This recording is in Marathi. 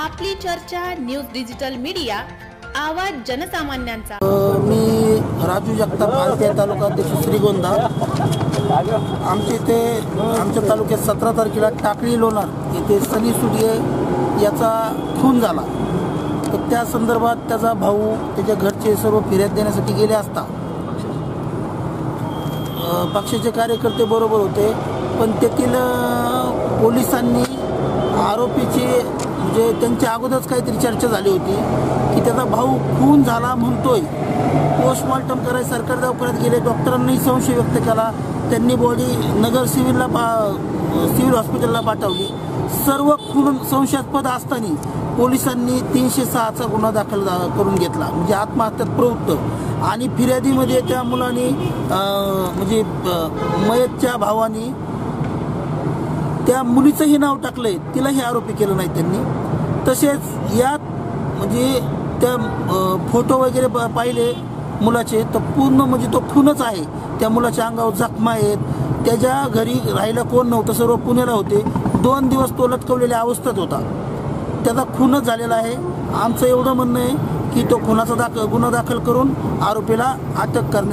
आपली चर्चा न्यूज डिजिटल मीडिया, आवाज जनसामान्यांचा। मी राजू जगताप, आलते तालुका अध्यक्ष श्रीगोंदा। आमच्या तालुक्यात 17 तारखेला टाकळी लोणार येथे सनी सुडिये याचा खून झाला। तर त्या संदर्भात त्याचा भाऊ, त्याच्या घरचे सर्व फिर्याद देण्यासाठी गेले असता पक्षाचे कार्यकर्ते बरोबर होते, पण तेथील पोलिसांनी आरोपीची म्हणजे त्यांच्या अगोदरच काहीतरी चर्चा झाली होती की त्याचा भाऊ खून झाला म्हणतोय। पोस्टमॉर्टम करायला सरकारी दवाखान्यात गेले, डॉक्टरांनी संशय व्यक्त केला, त्यांनी बॉडी नगर सिव्हिल हॉस्पिटलला पाठवली। सर्व खून संशयास्पद असताना पोलिसांनी 306चा गुन्हा दाखल करून घेतला, म्हणजे आत्महत्यात प्रवृत्त। आणि फिर्यादीमध्ये त्या मुलांनी म्हणजे मयतच्या भावानी त्या मुलीचंही नाव टाकलंय, तिलाही आरोपी केलं नाही त्यांनी। तसेच यात म्हणजे त्या फोटो वगैरे पाहिले मुलाचे, तर पूर्ण म्हणजे तो खूनच आहे। त्या मुलाच्या अंगावर जखमा आहेत, त्याच्या घरी राहायला कोण नव्हतं, सर्व पुण्याला होते। 2 दिवस तो लटकवलेल्या अवस्थेत होता, त्याचा खूनच झालेला आहे। आमचं एवढं म्हणणं आहे की तो खुनाचा गुन्हा दाखल करून आरोपीला अटक करण्यात